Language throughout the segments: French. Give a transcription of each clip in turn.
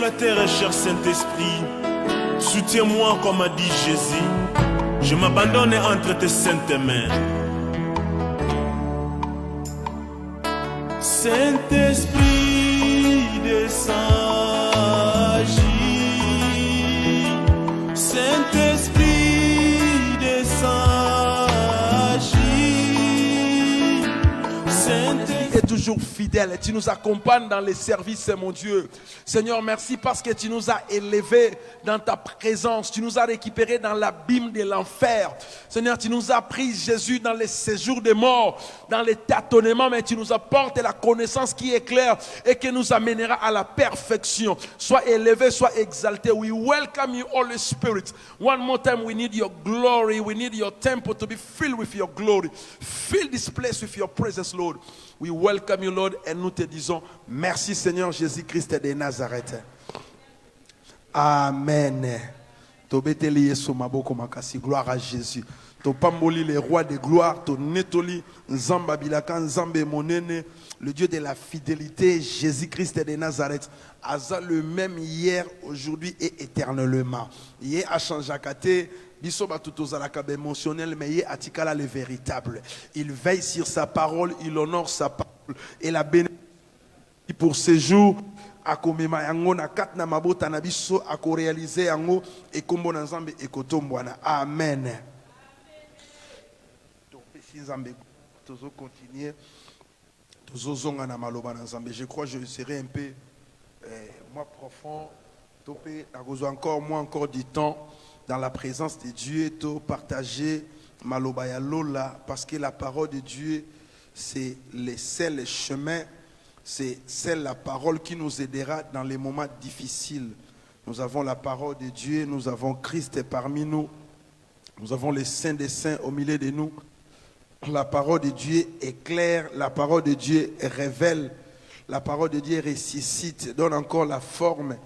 la terre, cher Saint-Esprit. Soutiens-moi comme a dit Jésus. Je m'abandonne entre tes saintes mains. Saint-Esprit, descends, agis. Saint-Esprit, descends, agis. Saint-Esprit est toujours fidèle et tu nous accompagnes dans les services, mon Dieu. Seigneur, merci parce que tu nous as élevés dans ta présence. Tu nous as récupérés dans l'abîme de l'enfer. Seigneur, tu nous as pris, Jésus, dans les séjours des morts, dans les tâtonnements, mais tu nous apportes la connaissance qui est claire et qui nous amènera à la perfection. Sois élevé, sois exalté. We welcome you, Holy Spirit. One more time, we need your glory. We need your temple to be filled with your glory. Fill this place with your presence, Lord. We welcome you, Lord, et nous te disons merci, Seigneur Jésus-Christ de Nazareth. Amen. Tobeteli Yesu maboko makasi, gloire à Jésus. To pamboli le roi de gloire, to netoli nzamba bilaka nzambe monene, le Dieu de la fidélité, Jésus-Christ de Nazareth, aza le même hier, aujourd'hui et éternellement. Hier a changé kate. Émotionnel, mais il atikala le véritable. Il veille sur sa parole, il honore sa parole et la bénédiction pour ces jours. Akomema yango na kat na mabota na biso ako réaliser yango et kombo na nzambe ekotombwana. Amen. Tozo continuer. Tozo zonga na maloba na nzambe. Je crois que je serai un peu moi profond. Topé nagozo encore du temps dans la présence de Dieu, to partager maloba ya lola, parce que la parole de Dieu c'est le seul chemin, c'est la parole qui nous aidera dans les moments difficiles. Nous avons la parole de Dieu, nous avons Christ parmi nous, nous avons les saints des saints au milieu de nous. La parole de Dieu éclaire, la parole de Dieu révèle, la parole de Dieu ressuscite, donne encore la forme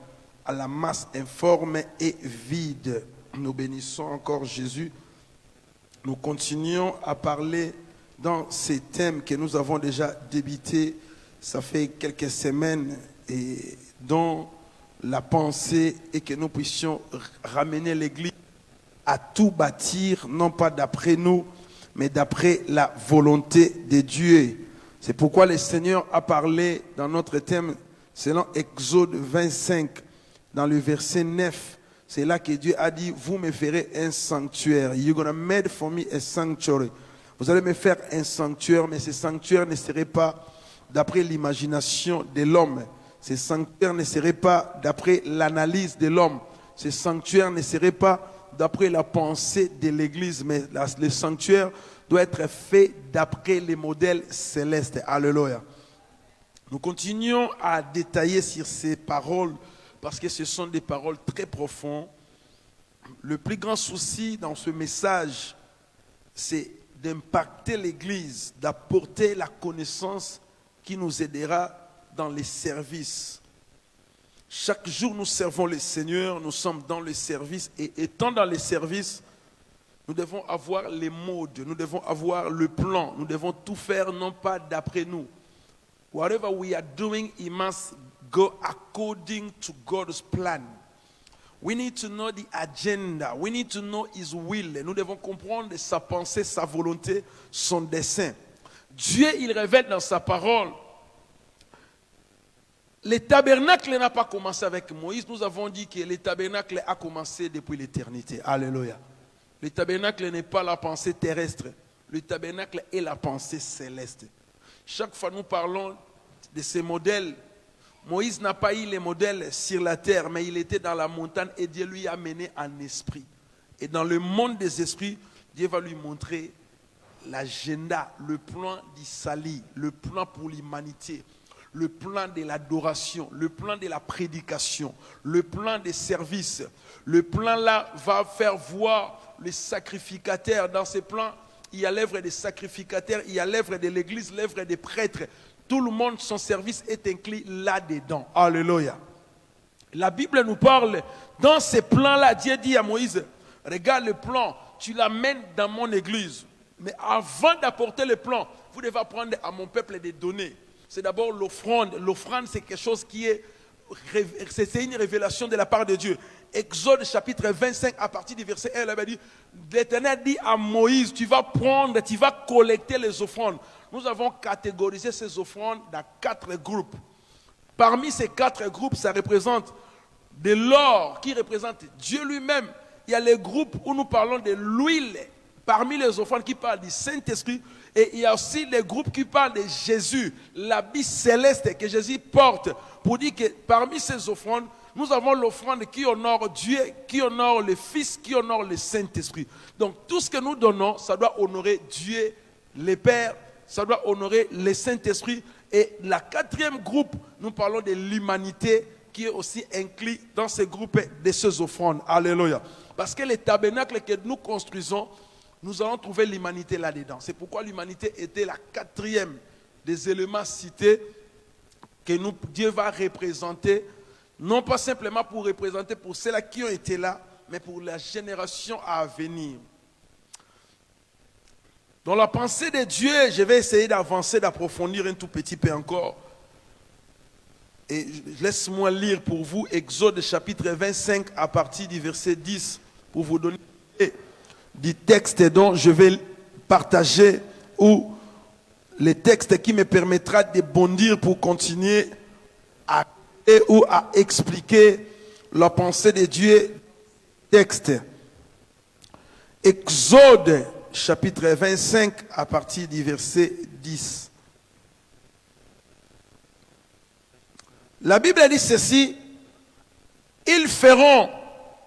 à la masse informe et vide. Nous bénissons encore Jésus. Nous continuons à parler dans ces thèmes que nous avons déjà débutés. Ça fait quelques semaines et dont la pensée est que nous puissions ramener l'Église à tout bâtir, non pas d'après nous, mais d'après la volonté de Dieu. C'est pourquoi le Seigneur a parlé dans notre thème, selon Exode 25, dans le verset 9. C'est là que Dieu a dit, vous me ferez un sanctuaire. You're gonna make for me a sanctuary. Vous allez me faire un sanctuaire, mais ce sanctuaire ne serait pas d'après l'imagination de l'homme. Ce sanctuaire ne serait pas d'après l'analyse de l'homme. Ce sanctuaire ne serait pas d'après la pensée de l'Église, mais le sanctuaire doit être fait d'après les modèles célestes. Alléluia. Nous continuons à détailler sur ces paroles parce que ce sont des paroles très profondes. Le plus grand souci dans ce message, c'est d'impacter l'Église, d'apporter la connaissance qui nous aidera dans les services. Chaque jour, nous servons le Seigneur, nous sommes dans le service et étant dans le service, nous devons avoir les modes, nous devons avoir le plan, nous devons tout faire non pas d'après nous. Whatever we are doing, it must go according to God's plan. We need to know the agenda. We need to know His will. Nous devons comprendre sa pensée, sa volonté, son dessein. Dieu, il révèle dans sa parole. Le tabernacle n'a pas commencé avec Moïse. Nous avons dit que le tabernacle a commencé depuis l'éternité. Alléluia. Le tabernacle n'est pas la pensée terrestre. Le tabernacle est la pensée céleste. Chaque fois nous parlons de ces modèles. Moïse n'a pas eu les modèles sur la terre, mais il était dans la montagne et Dieu lui a mené en esprit. Et dans le monde des esprits, Dieu va lui montrer l'agenda, le plan du salut, le plan pour l'humanité, le plan de l'adoration, le plan de la prédication, le plan des services. Le plan là va faire voir les sacrificateurs. Dans ce plan, il y a l'œuvre des sacrificateurs, il y a l'œuvre de l'église, l'œuvre des prêtres. Tout le monde, son service est inclus là-dedans. Alléluia. La Bible nous parle, dans ces plans-là, Dieu dit à Moïse, regarde le plan, tu l'amènes dans mon église. Mais avant d'apporter le plan, vous devez apprendre à mon peuple des données. C'est d'abord l'offrande. L'offrande, c'est quelque chose qui est c'est une révélation de la part de Dieu. Exode chapitre 25 à partir du verset 1, il avait dit, l'Éternel dit à Moïse, tu vas collecter les offrandes. Nous avons catégorisé ces offrandes dans 4 groupes. Parmi ces 4 groupes, ça représente de l'or qui représente Dieu lui-même. Il y a les groupes où nous parlons de l'huile, parmi les offrandes qui parlent du Saint-Esprit. Et il y a aussi les groupes qui parlent de Jésus, l'habit céleste que Jésus porte, pour dire que parmi ces offrandes, nous avons l'offrande qui honore Dieu, qui honore le Fils, qui honore le Saint-Esprit. Donc tout ce que nous donnons, ça doit honorer Dieu, le Père, ça doit honorer le Saint-Esprit. Et la 4e groupe, nous parlons de l'humanité qui est aussi inclus dans ce groupe de ces offrandes. Alléluia. Parce que les tabernacles que nous construisons, nous allons trouver l'humanité là-dedans. C'est pourquoi l'humanité était la 4e des éléments cités que Dieu va représenter, non pas simplement pour représenter pour ceux-là qui ont été là, mais pour la génération à venir. Dans la pensée de Dieu, je vais essayer d'avancer, d'approfondir un tout petit peu encore. Et laisse-moi lire pour vous Exode chapitre 25 à partir du verset 10 pour vous donner du texte dont je vais partager ou le texte qui me permettra de bondir pour continuer à ou à expliquer la pensée de Dieu. Texte. Exode chapitre 25 à partir du verset 10. La Bible dit ceci: ils feront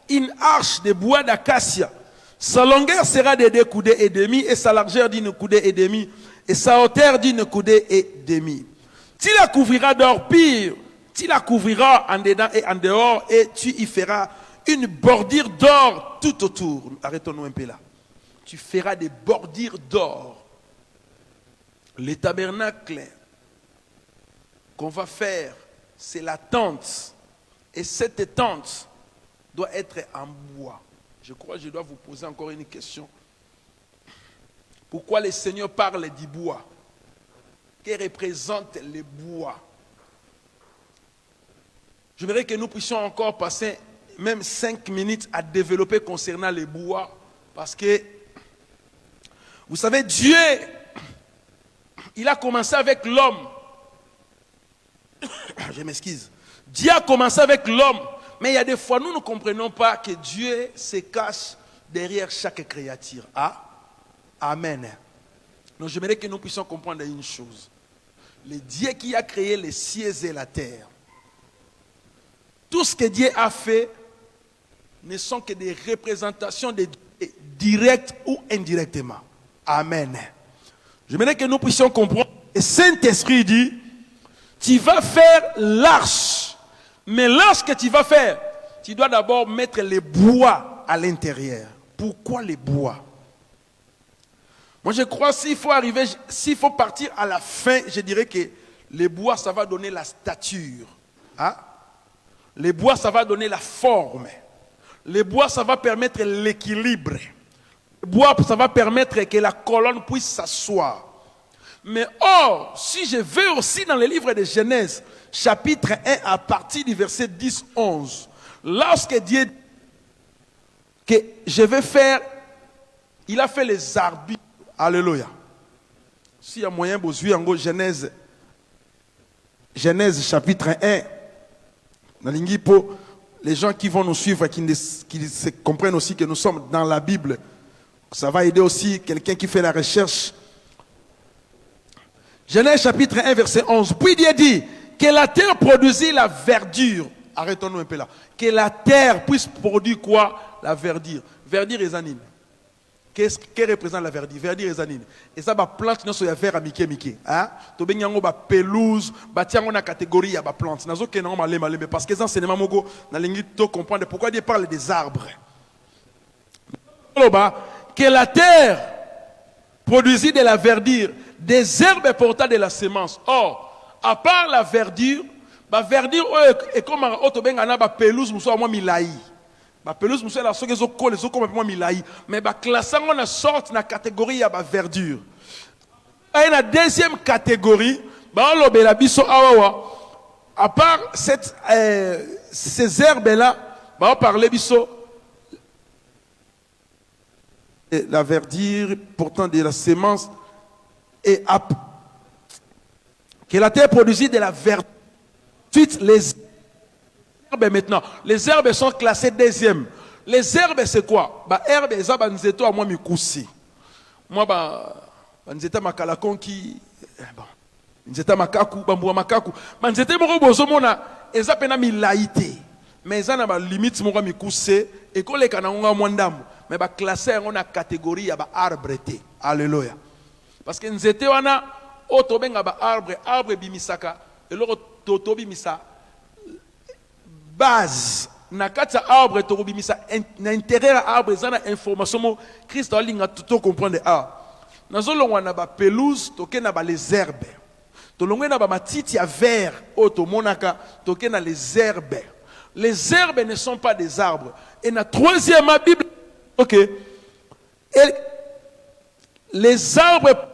une arche de bois d'acacia. Sa longueur sera de 2 coudées et demi, et sa largeur d'une coudée et demi, et sa hauteur d'une coudée et demi. Tu la couvriras d'or pur, tu la couvriras en dedans et en dehors, et tu y feras une bordure d'or tout autour. Arrêtons-nous un peu là. Tu feras des bordures d'or. Le tabernacle qu'on va faire, c'est la tente. Et cette tente doit être en bois. Je crois que je dois vous poser encore une question. Pourquoi le Seigneur parle du bois? Que représente le bois? Je voudrais que nous puissions encore passer même 5 minutes à développer concernant le bois. Parce que, vous savez, Dieu, il a commencé avec l'homme. Je m'excuse. Dieu a commencé avec l'homme. Mais il y a des fois, nous ne comprenons pas que Dieu se cache derrière chaque créature. Ah, amen. Donc j'aimerais que nous puissions comprendre une chose. Le Dieu qui a créé les cieux et la terre, tout ce que Dieu a fait ne sont que des représentations de Dieu, directes ou indirectement. Amen. J'aimerais que nous puissions comprendre. Le Saint-Esprit dit, tu vas faire l'arche. Mais l'arche que tu vas faire, tu dois d'abord mettre les bois à l'intérieur. Pourquoi les bois? Moi je crois s'il faut partir à la fin, je dirais que les bois ça va donner la stature. Hein? Les bois ça va donner la forme. Les bois ça va permettre l'équilibre. Les bois ça va permettre que la colonne puisse s'asseoir. Mais or, si je vais aussi dans le livre de Genèse, chapitre 1 à partir du verset 10-11, lorsque Dieu dit que je vais faire, il a fait les arbitres. Alléluia. S'il y a moyen, vous suivez en gros Genèse chapitre 1. Les gens qui vont nous suivre, qui se comprennent aussi que nous sommes dans la Bible, ça va aider aussi quelqu'un qui fait la recherche. Genèse chapitre 1 verset 11. Puis Dieu dit que la terre produisit la verdure. Arrêtons-nous un peu là. Que la terre puisse produire quoi? La verdure. Verdure et anine. Qu'est-ce que représente la verdure? Verdure et anine. Et ça, plante, nous sommes vers à Mickey. Hein? Tu as une pelouse, tu as une catégorie de plantes. Parce que les enseignements, nous comprendre pourquoi Dieu parle des arbres. Que la terre produisit de la verdure, des herbes portant de la semence. Or, à part la verdure, la verdure est comme la pelouse, la pelouse, mais la classe on sorte la catégorie de la verdure. Et la deuxième catégorie, à part ces herbes-là, on va parler biso. La verdure, pourtant de la sémence, et que la terre produisit de la verdure. Ensuite, les herbes maintenant. Les herbes sont classées deuxième. Les herbes, c'est quoi? Herbes, ça, nzeto à moi, mikusi. Moi, nzeta makalakon qui. Nzeta makaku, bambou makaku. Nzeta moko bozomona, eza pena milaïté. Mais eza na ba limite moko mikusi. Et quand les kanangonga mwandamu. Mais ba classé on a catégorie ya ba arbre te. Alléluia. Parce que nzete wana oto benga ba arbre bimisaka et loro toto bimisa base na kati ya arbre to bimisa na intérieur ya arbre za na information mo Christ alinga tout comprendre nazolongwa na ba pelouse toke na ba les herbes tolongwe na ba matiti ya vert oto monaka toke na les herbes. Les herbes ne sont pas des arbres. Et la troisième Bible, ok, et les arbres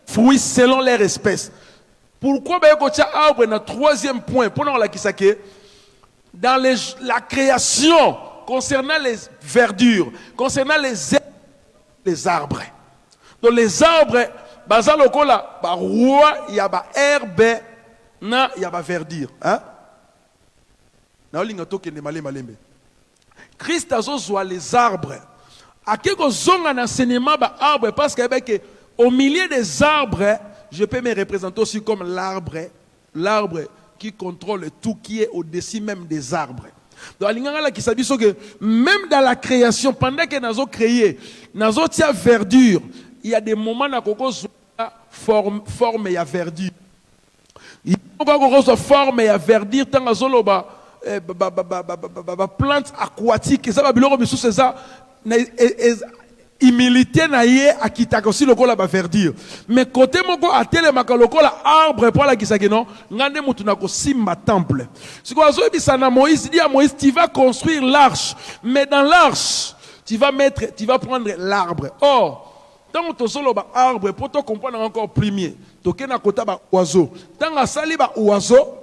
fruits selon leur espèce. Pourquoi arbre dans le troisième point, pour dans la création concernant les verdures, concernant les arbres. Donc les arbres, roi, il y a herbe, il y a verdure. Hein? Christ a zozoa les arbres. À quelque chose un enseignement arbre parce qu'au milieu des arbres, je peux me représenter aussi comme l'arbre qui contrôle tout qui est au-dessus même des arbres. Donc même dans la création, pendant que nous avons créé, nous avons verdure, il y a des moments où forme et verdure. Il y a des forme et verdure tant plantes aquatiques, ça va biloko biso c'est ça humilité na ye akitaka aussi lokola ba verdure. Mais côté moko atele makalokola arbre pour la kisaki non, ngande mutu na ko simba temple. Siko azo bisa na Moïse dit à Moïse tu vas construire l'arche, mais dans l'arche tu vas prendre l'arbre. Or tant que solo ba arbre pour te comprendre encore premier, toke na kota ba oiseau. Tant que sali ba oiseau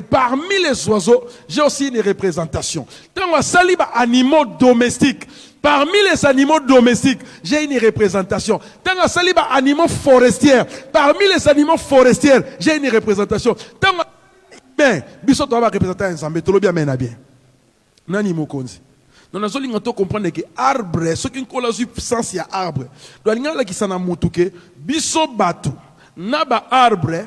parmi les oiseaux, j'ai aussi une représentation. Tant que saliba animaux domestiques, parmi les animaux domestiques, j'ai une représentation. Tant que saliba animaux forestiers, parmi les animaux forestiers, j'ai une représentation. Tant que ben, biso to va représenter ensemble, to lo bien mena bien. Nani mo konzi. Nous avons comprendre que arbre, ce qui est la puissance ya arbre. Donc l'ingala qui s'en a mutuke, biso batu, naba arbre.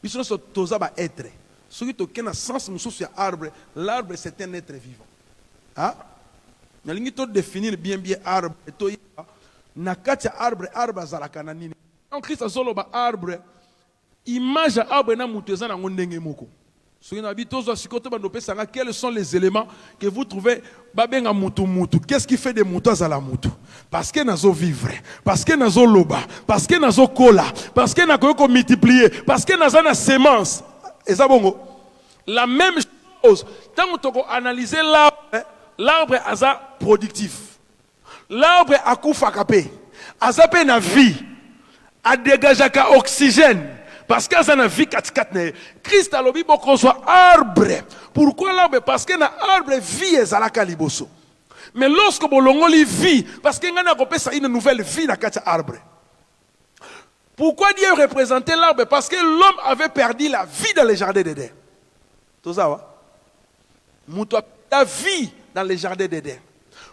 Ils sont tous être. Ce qui est sens de arbre, l'arbre c'est un être vivant. Ah? Nous allons définir bien arbre. Nakati arbre zalaka na nini. En Christ azolo ba arbre. Image arbre na muteza na ngondenge moko. Ce qui habite tous sikoto bandope sanga quels sont les éléments que vous trouvez babenga mutu. Qu'est-ce qui fait des moutons à la mutu? Parce que nazo vivre, parce que nazo loba, parce que nazo kola, parce que nazo multiplier, parce que nazo na semence. Et ça bongo. La même chose. Tant que tu analyser l'arbre asa productif. L'arbre a kufa kapé. Asa pe na vie. A dégagaka oxygène. Parce que ça n'a vie 4-4. Christ a l'objet pour qu'on soit arbre. Pourquoi l'arbre? Parce que l'arbre vie est à la caliboso. Mais lorsque bolongo vit, parce qu'il y a une nouvelle vie dans l'arbre. Pourquoi Dieu représentait l'arbre? Parce que l'homme avait perdu la vie dans les jardins d'Éden. Tout ça, la vie dans les jardins d'Éden.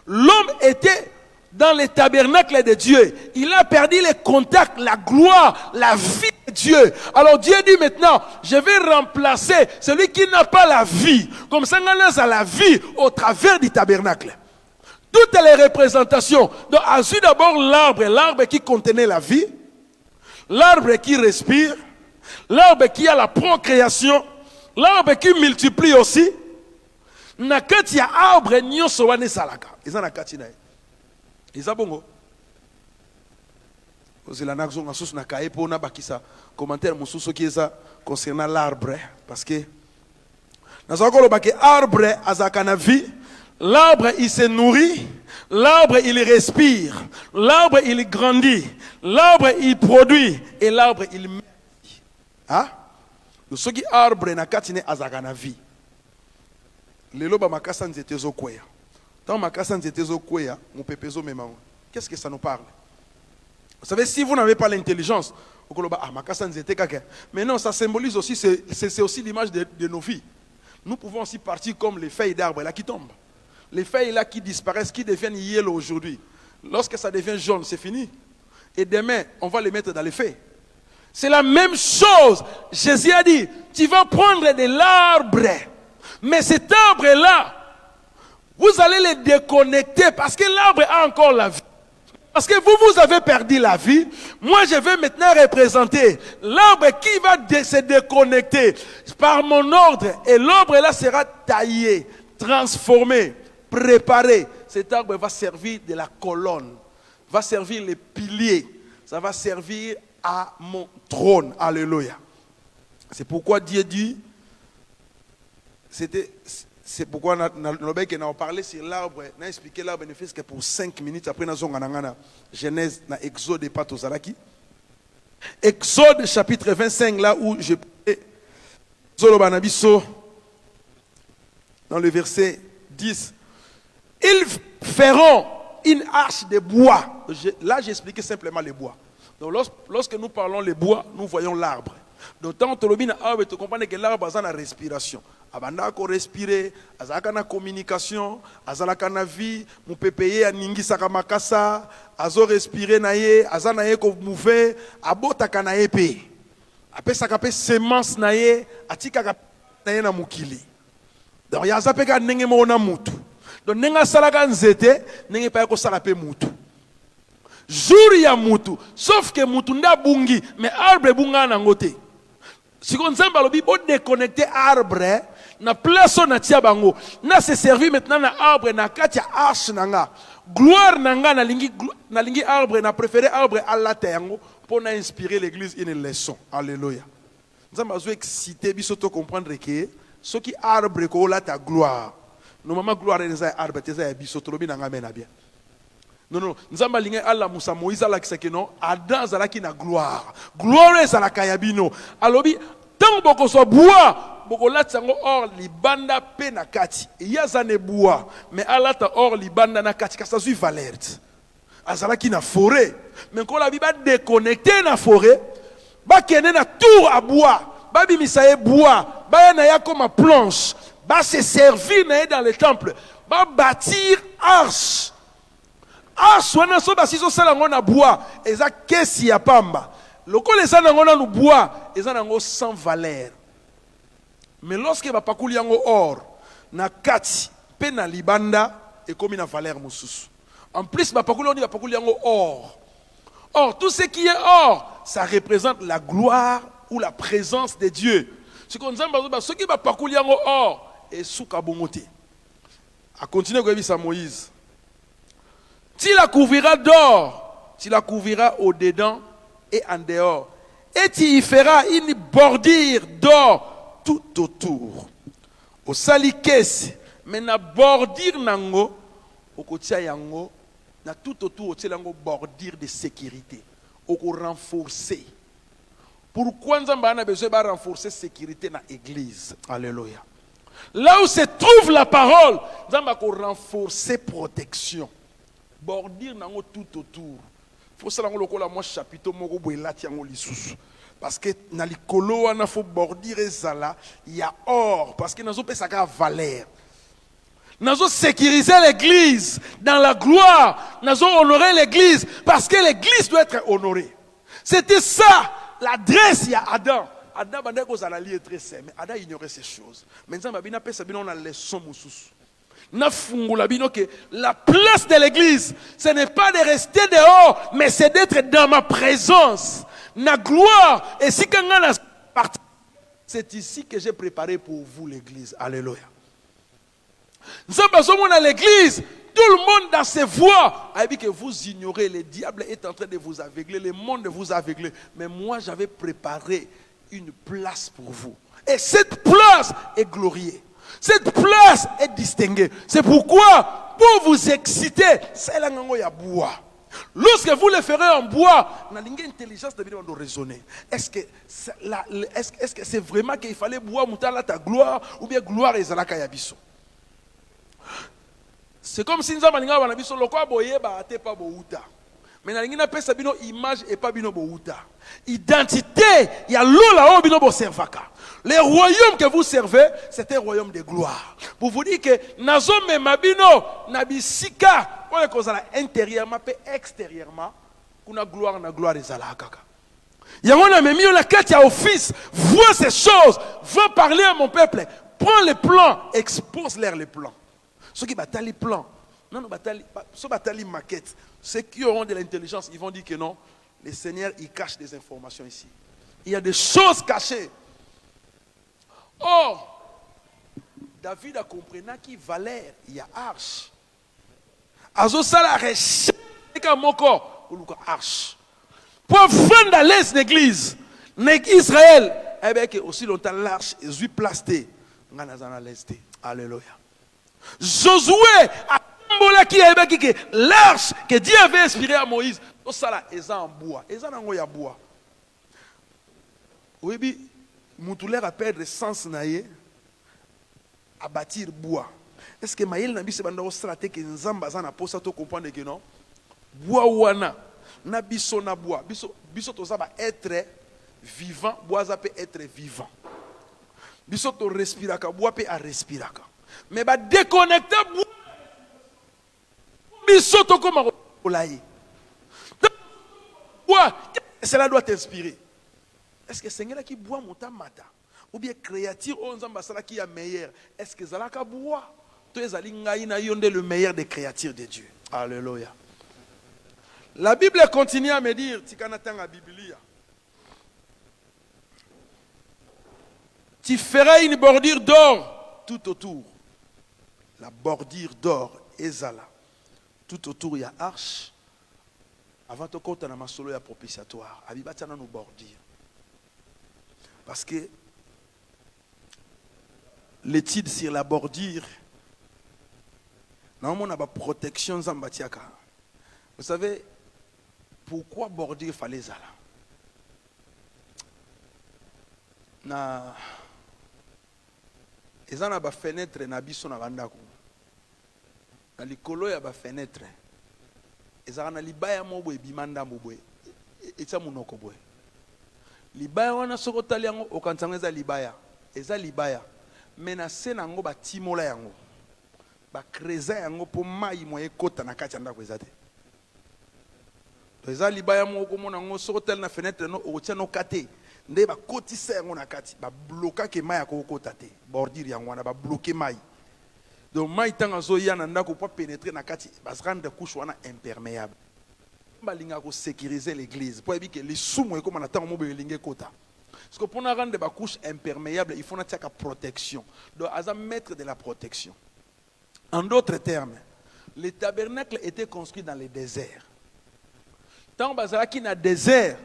L'homme était dans les tabernacles de Dieu. Il a perdu le contact, la gloire, la vie de Dieu. Alors Dieu dit maintenant, je vais remplacer celui qui n'a pas la vie. Comme ça, on a la vie au travers du tabernacle. Toutes les représentations. Donc, ensuite d'abord l'arbre qui contenait la vie, l'arbre qui respire, l'arbre qui a la procréation, l'arbre qui multiplie aussi. Nakati ya arbre nyoso wane salaka. Eza nakati na. Eza bongo. Ozela nakzo ngasusu na kaepo na bakisa commentaire mususu qui eza concernant l'arbre parce que nazako lobake arbre azaka na vie, l'arbre il se nourrit, l'arbre il respire, l'arbre il grandit, l'arbre il produit et l'arbre il meurt. Ah? Ce qui arbre na katine azaka na vie. Lelo ba makasa nzete zo kweya. Tant makasa nzete zo kweya, mon pepezo memango. Qu'est-ce que ça nous parle? Vous savez, si vous n'avez pas l'intelligence, mais non, ça symbolise aussi, c'est aussi l'image de nos vies. Nous pouvons aussi partir comme les feuilles d'arbres là qui tombent. Les feuilles là qui disparaissent, qui deviennent yellow aujourd'hui. Lorsque ça devient jaune, c'est fini. Et demain, on va les mettre dans les feuilles. C'est la même chose. Jésus a dit, tu vas prendre de l'arbre. Mais cet arbre-là, vous allez le déconnecter parce que l'arbre a encore la vie. Parce que vous avez perdu la vie. Moi, je vais maintenant représenter l'arbre qui va se déconnecter par mon ordre. Et l'arbre là sera taillé, transformé, préparé. Cet arbre va servir de la colonne, va servir les piliers. Ça va servir à mon trône. Alléluia. C'est pourquoi Dieu dit, c'est pourquoi on a parlé sur l'arbre, on a expliqué l'arbre ne fait que pour 5 minutes. Après, on a Genèse, na Exode et Patozalaki. Exode chapitre 25, là où je dans le verset 10. Ils feront une arche de bois. Là, j'ai expliqué simplement les bois. Donc, lorsque nous parlons les bois, nous voyons l'arbre. Donc, tant que tu comprends que l'arbre a une respiration. Abanda ko respirer, azaka na communication, azalaka na vie, mu pepeye aningi saka makasa, azo respirer na ye, azana ye ko mouver, abotaka na ye pe. Apesaka pe semence na ye, atikaka na ye na mukili. Donc ya zapeka ndenge mo na mutu. Donc nenga salaka nzete, nenge pa ko sala pe mutu. Jour ya mutu, sauf que mutu nda bungi, mais arbre bunga na ngote. Si on s'en va bo déconnecter arbre na place na tia bango na se servi maintenant na arbre na katia arche nanga gloire nanga na lingi arbre na préféré arbre à la terre pour inspirer l'église une leçon. Alléluia. Nous avons excité biso to comprendre que ce qui arbre ko la ta gloire normalement gloire les arbre teza biso to lobi nanga mena bien. Non, nous avons aligné Allah Moussa Moïse ala kisake non Adam zalaki na gloire. Gloire zalaka yabino. Alobi tant boko so bois boko latsango or libanda pe na kati. Yazane bois mais alata or libanda na kati kasa zui valeur. Azalaki na forêt. Mais quand la Bible déconnecté na forêt, ba kene na tour à bois, ba bimisaye bois, ba na ya comme planche, ba se servir na dans le temple, ba bâtir arche. Arche wana so ba siso sala ngona bois, eza kesi ya pamba. Loko les ana ngona no bois, eza nango sans valeur. Mais lorsque va pakuli yango or, na kati, pe na libanda, et comme na valeur mususu. En plus, va pakuli yango or. Or, tout ce qui est or, ça représente la gloire ou la présence de Dieu. Ce qu'on dit, ce qui va pakuli yango or, et souka bongote. A continuer comme ça Moïse. Tu la couvrira d'or, tu la couvrira au-dedans et en dehors. Et tu y feras une bordure d'or tout autour. Au salikes, mais na bordure nango, au kotia yango, na tout autour, au yango bordure de sécurité. Au renforcer. Pourquoi nous avons besoin de renforcer la sécurité dans l'église? Alléluia. Là où se trouve la parole, nous avons renforcer la protection. Bordure nango tout autour. Il faut savoir que moi chapitre moko boelati yango lisusu. Parce que dans les colos on a faut bordure ezala, il y a or parce que nazo pesa ka valeur. Nazo sécuriser l'église dans la gloire, nazo honorer l'église parce que l'église doit être honorée. C'était ça l'adresse ya Adam. Adam bandait ko zala li très saint, mais Adam ignorait ces choses. Maintenant babina pesa bino na leçon mususu. La place de l'église, ce n'est pas de rester dehors, mais c'est d'être dans ma présence. La gloire. Et si quelqu'un a c'est ici que j'ai préparé pour vous l'église. Alléluia. Nous sommes à l'église. Tout le monde dans ses voies a dit que vous ignorez. Le diable est en train de vous aveugler. Le monde vous aveugler. Mais moi, j'avais préparé une place pour vous. Et cette place est glorieuse. Cette place est distinguée. C'est pourquoi, pour vous exciter, c'est la ngango ya bois. Lorsque vous le ferez en bois, na linga intelligence de bien de raisonner. Est-ce que c'est vraiment qu'il fallait boire mutala ta gloire ou bien gloire ezalaka ya biso? C'est comme si nous avons dit biso lokwa boye ba te pa bouta. Mais na linga pesa bino image et pas bino bouta. Identité, il y a l'eau là-haut bino bo servaka. Les royaumes que vous servez, c'est un royaume de gloire. Pour vous dire que nazo me mabino nabisika on est comme ça intérieurement et extérieurement kuna gloire na gloire ezalaka. Yango na memi la carte ya office, vois ces choses, va parler à mon peuple, prends les plans, expose-leur les plans. Ceux qui battent les plans, non ceux qui battent les maquettes, ceux qui auront de l'intelligence, ils vont dire que non, le Seigneur il cache des informations ici. Il y a des choses cachées. Or, David a compris qu'il valait, il y a arche. Azo sala recherche moko uluka arche. Pour vendre à l'est l'église, Israël, eh bien que aussi longtemps l'arche est plastée. Ngana l'est. Alléluia. Josué a mbola qui est que l'arche que Dieu avait inspiré à Moïse, tout ça là est en bois. Est en ngoya bois. Oui bi mutulera a perdre sens naie à bâtir bois. Est-ce que Maël n'a pas dit que stratégie que Nzamba zana posa to comprendre que non bois wana na biso na bois biso to ça va être vivant bois ça peut être vivant biso to respiraka bois peut à respiraka mais ba déconnecter bois biso to comme olaye bois cela doit t'inspirer. Est-ce que Seigneur qui boit mata ou bien créature on Nzamba sala qui est meilleur est-ce que zalaka bois le meilleur des créatures de Dieu. Alléluia. La Bible continue à me dire, tu feras une bordure d'or tout autour. La bordure d'or ezala. Tout autour il y a arche. Avant de compter dans ma solo il y a propitiatoire. Abibata na nous bordure. Parce que l'étude sur la bordure non, on a une protection zambatiaka. Vous savez pourquoi bordure fallait ça là? Ils ont une fenêtre na biso na bandako. Na likolo ya ba fenêtre. Ils ont na libaya mobo ebimanda mobo. Etsa munoko boy. Libaya wana soko tali yango okantangeza libaya. Eza libaya. Menase nango ba timola yango. Ba kreza yango po mai moye kota na kati ndako ezate. To eza libaya moko mona ngo sotel na fenêtre no otia no kate. Nde ba kotisa yango na kati ba bloka ke mai akokota te. Bordure yango wana ba bloquer mai. Donc mai tanga zo ya na ndako po pénétrer na kati ba se rendre couche wana imperméable. Ba linga ko sécuriser l'église. Po ebi ke les sumo e comme na tango mo be linge kota. Parce que pour rendre ba couche imperméable, il faut na tiaka protection. Donc aza mettre de la protection. En d'autres termes, le tabernacle était construit dans le désert. Tant que dans le désert,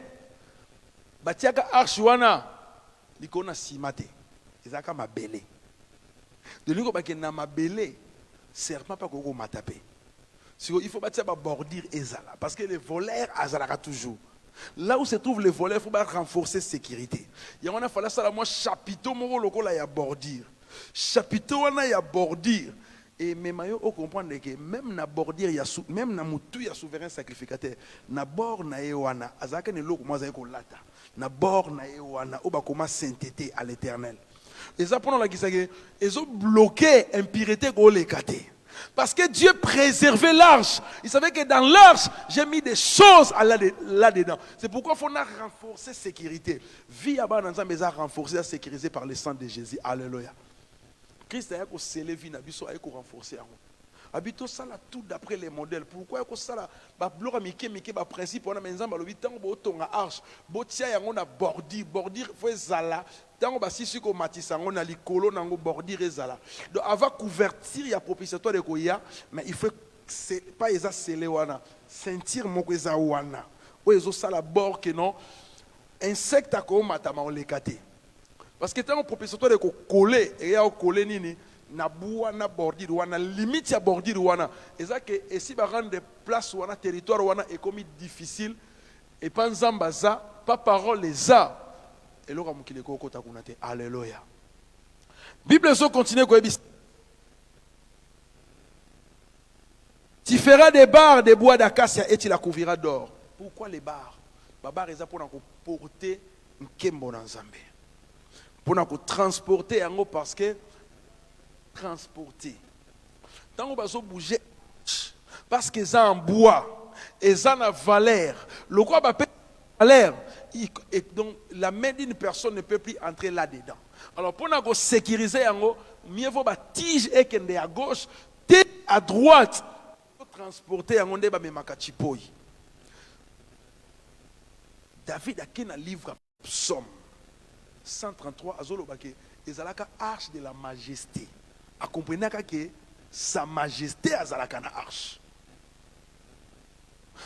batiaka arche wana likona simate. Ezaka mabele. De lingo ba na mabele, serpent pas koko matape. Il faut bâtir ba bordure ezala parce que les voleurs azalaka toujours. Là où se trouve les voleurs, il faut renforcer la sécurité. Il y a fallu ça moi chapiteau moko lokola ya bordure. Chapiteau wana ya bordure. Et même on comprend que même na bordure même na mutu ya souverain sacrificateur na bord na ewana azaka ne loko moi ko lata na bord na ewana oba koma sainteté à l'Éternel. Et ça pendant la kisage ils ont bloqué impureté ko lekate. Parce que Dieu préservait l'arche. Il savait que dans l'arche, j'ai mis des choses là-dedans. C'est pourquoi il faut renforcer la sécurité. Vie à bas dans mais à renforcer, à sécuriser par le sang de Jésus. Alléluia. Christ a scellé vie na biso a renforcer. Habito ça là tout d'après les modèles. Pourquoi ko ça là ba bloka mike ba principe on a menzamba lo bitango bo tonga arche. Bo tia yango na bordure faut zala. Tango ba sisi ko matisa ngo na likolo na ngo bordure ezala. Donc avant couverture ya propitiatoire de koya, mais il faut c'est pas eza scellé wana. Sentir moko eza wana. O ezo sala bord que non insecte ko matama on lekate. Parce que tant propitiatoire de ko coller et ya coller nini na buana bordure wana limite ya bordure wana eza que esi ba rendre place wana territoire wana est comme difficile et pas nzamba za pas parole eza eloko mukile ko kota kuna te. Alléluia. Bible so continue ko ebisa. Tu feras des barres de bois d'acacia et tu la couvriras d'or. Pourquoi les barres? Les barres eza pour porter nkembo na nzambe. Pour transporter yango parce que transporter. Tant qu'on va se bouger parce que ça en bois et ça en valeur. Le quoi va payer valeur et donc la main d'une personne ne peut plus entrer là-dedans. Alors pour nous sécuriser yango, mieux vaut ba tige et kende à gauche, té à droite. Transporter yango nde ba memaka chipoy. David a qu'un livre Psaume 133 azolobake ezalaka arche de la majesté. A comprenez que sa majesté azalaka na arche.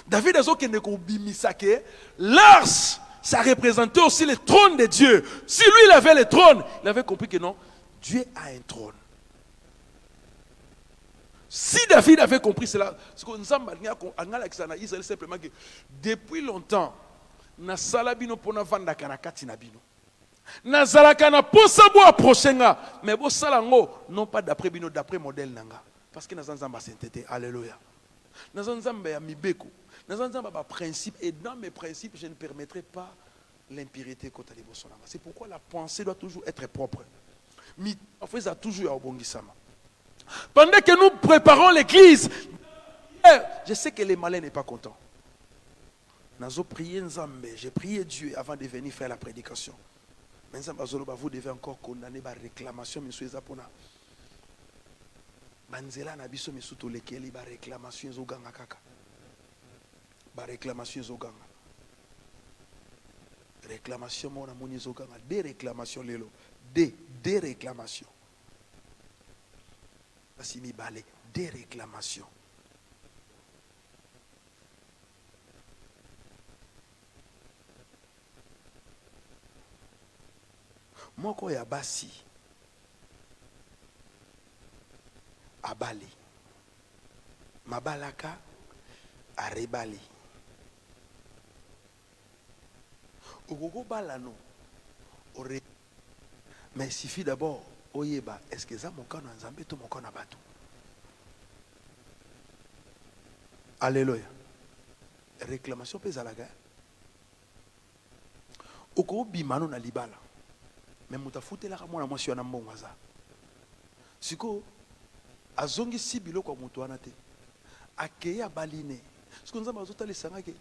David azokende ko bimisa ke l'arche ça représentait aussi le trône de Dieu. Si lui il avait le trône, il avait compris que non, Dieu a un trône. Si David avait compris cela, c'est que nous avons Israël simplement que depuis longtemps, na salabino pona vanda kanakati na bino. Na zalaka na posa bo approcher mais bo salango non pas d'après bino, d'après modèle nanga. Parce que nous avons sainteté. Alléluia. Nous avons ya mibeko. Nous avons ba principe et dans mes principes, je ne permettrai pas l'impureté côté de bosolanga. C'est pourquoi la pensée doit toujours être propre. Mi en fait ça toujours au bongisama. Pendant que nous préparons l'église, je sais que les malins n'est pas content. J'ai prié Dieu avant de venir faire la prédication. Mais vous devez encore condamner la réclamation, monsieur Zapona. Banzela na biso misuto lekeli ba réclamation ezoganga kaka. Ba réclamation ezoganga. Réclamation mona moni ezoganga, des réclamations lelo, des réclamations. Asimi balé, des réclamations. Moko ya basi abali mabalaka arebali ogogo balano ore mais il suffit d'abord oyeba est-ce que ça mon kana nzambe to mon kana bato. Alléluia. Réclamation pesa la guerre oko bimano na libala mais mutafutela ka mwana mwasi wana mbongo za siko azongi sibilo kwa mutu wana te akeya baline siko nzamba azotala sanga ke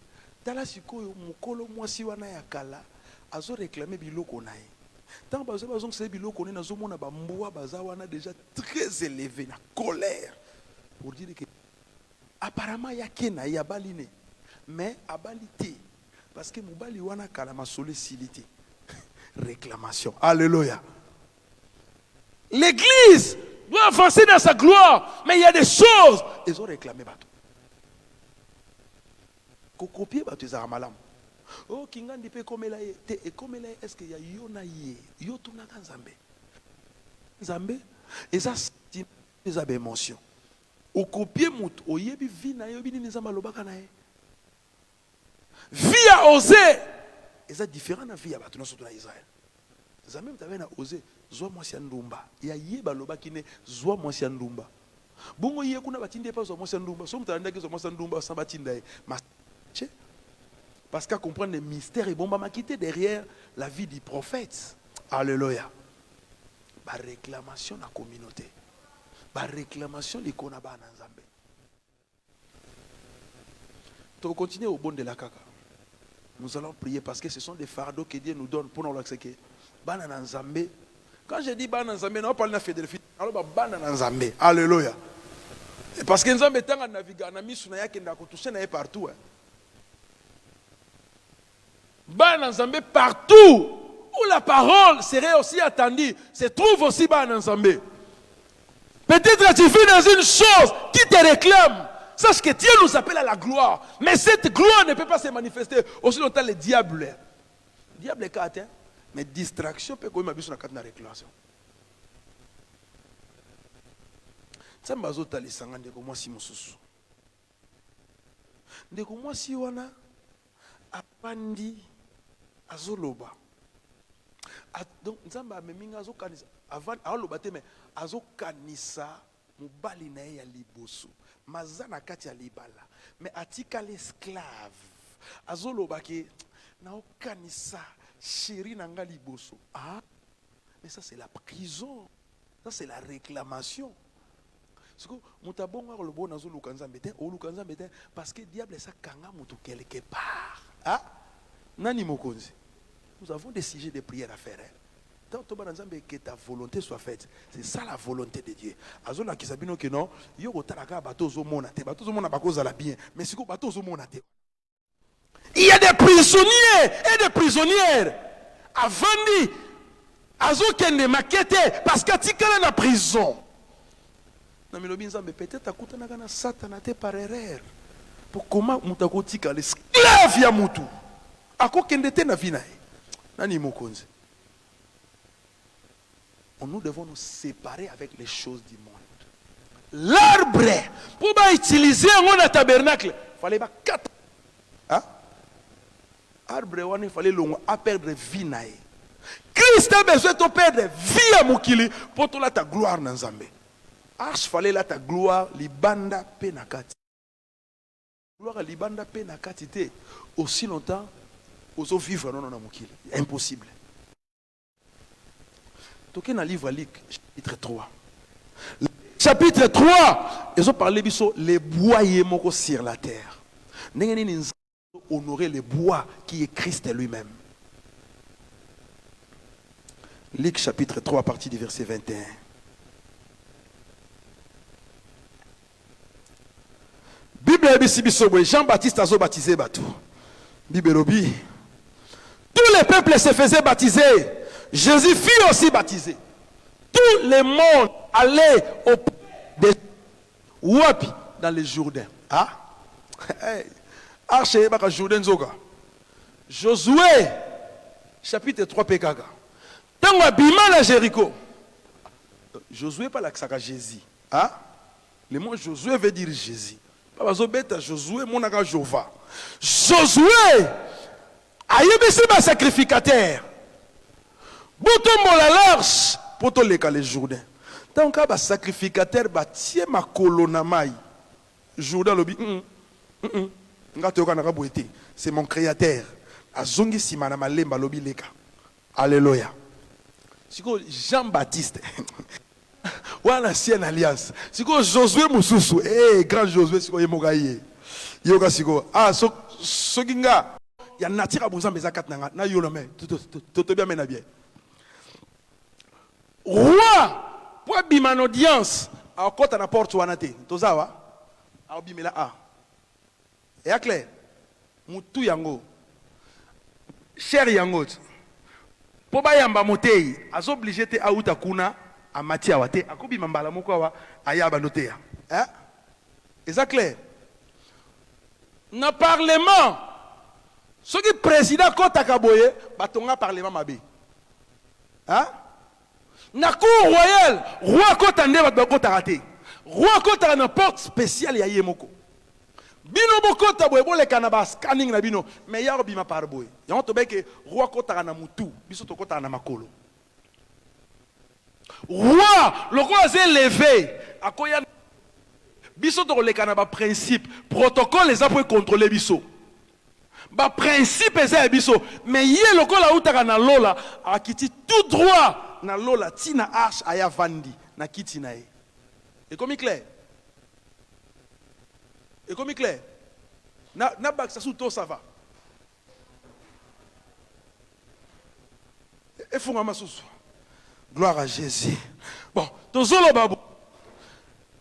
tala siko mukolo mwasi wana ya kala azo réclamer biloko na ye tant bazongi se biloko ne nazo mona ba mbwa baza wana déjà très élevé na colère pour dire que apparemment ya kena ya baline mais abalité parce que mubali wana kala masole silité. Réclamation. Alléluia. L'église doit avancer dans sa gloire, mais il y a des choses. Ils ont réclamé bateau. Copier bateau za malam. Oh kingandi pe komela te e komela est-ce qu'il y a yona ye yotuna nzambe. Nzambe eza eza be émotion. O copier mutu oyebi vina yobi ni nzamba lobaka na ye. Via oser eza différent na vie ya bato nyonso na Israël. Nzambe mtabe na oser zwa mwasi ya ndumba ya yeba lobaki ne zwa mwasi ya ndumba bongo ye kuna batinde pa zwa mwasi ya ndumba so mtalanda ke zwa mwasi ya ndumba sa batinda ye parce qu'à comprendre les mystères et bon m'a quitté derrière la vie du prophète. Alléluia. Ba réclamation na communauté, ba réclamation likona ba na Nzambe. To continuer au bon de la kaka. Nous allons prier parce que ce sont des fardeaux que Dieu nous donne pour nous l'accepter. Banana Nzambe. Quand je dis Banana Nzambe, on parle de la fédération. Alors Banana Nzambe. Alléluia. Parce que Nzambe est en navigant, on a mis sur la kenda ko toucher na partout. Banana Nzambe partout où la parole serait aussi attendue, se trouve aussi Banana Nzambe. Peut-être tu vis dans une chose qui te réclame. Sache que Dieu nous appelle à la gloire. Mais cette gloire ne peut pas se manifester aussi longtemps le diable. Le diable est caractère. Hein? Mais distraction peut quand même sur la réclamation. Nzambe azotalisanga ndeko mwasi mosusu. Ndeko mwasi wana apandi azoloba. Donc Nzambe ameminga azokanisa avant aloba te mais azokanisa mobali na ye ya liboso. Mazana kati ya libala mais atika l'esclave. Azoloba ke na okanisa chéri nanga liboso. Ah, mais ça c'est la prison. Ça c'est la réclamation. Parce que le diable est quelque part. Ah? Nani mokonzi. Nous avons des sujets de prière à faire. Tant que ta volonté soit faite. C'est ça la volonté de Dieu. Azona qui sabino que non, yo otalaka bato zo monate, bato zo mona bakoza la bien, mais siko bato zo monate. Il y a des prisonniers et des prisonnières. Avandi azo kende makete parce que tikala na prison. Peut-être à côté de Satan par erreur. Pour comment mutakotika l'esclave ya mutu. Ako kendete na vina. Nani mokonzi. Nous devons nous séparer avec les choses du monde. L'arbre, pour utiliser un tabernacle, il fallait pas 4. Hein? Arbre, il fallait perdre vie. Christ a besoin de perdre vie à Moukili pour ta gloire dans Zambé. Arche fallait là ta gloire libanda penakati. Gloire libanda penakati te aussi longtemps aux vivre non Moukili. Impossible. Toké dans le livre Luc, chapitre 3. Chapitre 3, ils ont parlé de les bois yémoko sur la terre. Nous honorer les bois qui est Christ lui-même. Luc chapitre 3, à partir du verset 21. Bible Jean-Baptiste a baptisé Batou. Bible Robi. Tous les peuples se faisaient baptiser. Jésus fut aussi baptisé. Tout le monde allait au des Wapi dans les Jourdains. Ah? Arche baka Jourdain zoga. Josué chapitre 3 Pekaga. Tango abima la Jéricho. Josué pas la saka Jésus. Ah? Le mot Josué veut dire Jésus. Pas beta Josué monaka Jova. Josué a yebisi ba sacrificateur. Bouton la large pour te les Jourdains. Tant que sacrificateur tie ma colonamai. Jourdain lobi c'est mon créateur. Azongi simana malemba lobi leka. Alléluia. C'est quoi Jean-Baptiste. Ou l'ancienne alliance. C'est quoi Josué Moussousou. Eh grand Josué c'est quoi yemogaye. Yoga siko. Ah soginga ya natira buzan bezakat na yolome. Tout bien mena bien. Roi pour bima audience à côté na porte wanate tozawa a bimela a et clair mutu yango cher yango po ba yamba motei azo obligé te auta kuna a matia wate akobima mbala moko wa ayaba notea hein est clair na parlement ce qui président kota kaboye batonga parlement mabe hein. Na cour royale, roi kota nde bat bakota raté. Roi kota na porte spéciale ya yemoko. Bino bokota boye bo le kanaba scanning na bino, mais ya bima par boye. Ya to beke roi kota na mutu, biso to kota na makolo. Roi, le roi s'est levé, akoya biso to le kanaba principe, protocole les a pour contrôler biso. Ba principe eza biso, mais yé le kola utaka na lola akiti tout droit. Na lola tina arche aya vandi na kiti na e. Et comme clair. Et comme clair. Na bak sa sous to ça va. Et fungama susu. Gloire à Jésus. Bon, tozolo babo.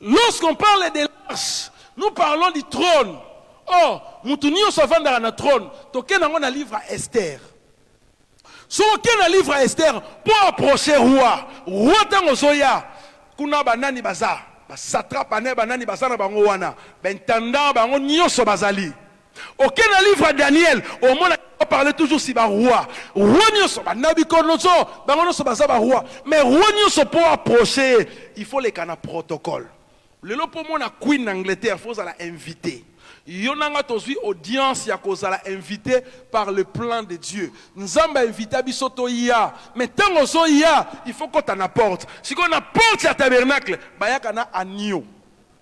Lorsqu'on parle de l'arche, nous parlons du trône. Oh, mutunio so vanda na trône. Tokena ngona livre à Esther. Si aucun livre à Esther pour approcher roi, roi tango soya, kuna banani baza, satrapa ne banani baza na bango wana, bentanda bango nyoso bazali. Aucun livre à Daniel, au moins on parlait toujours si ba roi, roi nyoso banabi konoso, bango nyoso baza ba roi, mais roi nyoso pour approcher, il faut les cana protocole. Le pour moi na Queen d'Angleterre, faut la inviter. Yonanga tozui audience ya kozala invité par le plan de Dieu. Nzamba invité bisoto ya, mais tant ozo ya, il faut qu'on t'en apporte. Si qu'on apporte à tabernacle, bayaka na agneau.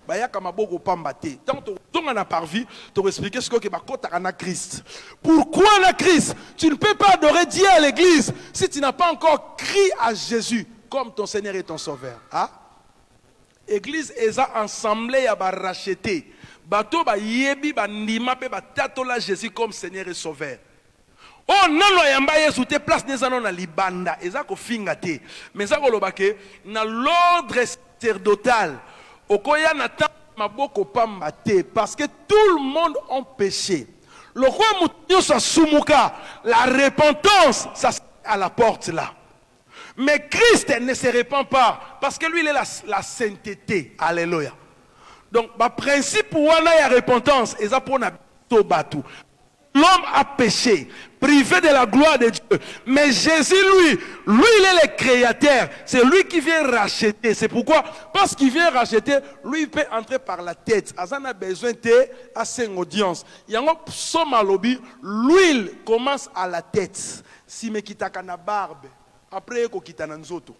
Bayaka maboko pambate. Tant on a parvi, tu expliquer ce que bakota na Christ. Pourquoi na Christ? Tu ne peux pas adorer Dieu à l'église si tu n'as pas encore crié à Jésus comme ton Seigneur et ton Sauveur. Hein? Église eza ensemble ya ba racheter. Bato ba yebi ba ndima pe ba tatola Jésus comme Seigneur et Sauveur. Oh nano yamba Yesu te place nezano na libanda eza ko finga te. Mais ça ko lobake na l'ordre sacerdotal okoya na ta maboko pamba te parce que tout le monde ont péché. Le roi mutinyo sa sumuka, la repentance ça à la porte là. Mais Christ ne se répand pas parce que lui il est la sainteté. Alléluia. Donc, le principe pour la repentance, c'est pour l'homme a péché, privé de la gloire de Dieu. Mais Jésus, lui, il est le créateur. C'est lui qui vient racheter. C'est pourquoi, parce qu'il vient racheter, lui, il peut entrer par la tête. Azan a besoin de une audience. Il y a un psaume à lobby, l'huile commence à la tête. Si me quitte à barbe, après, il quitte à nzoto.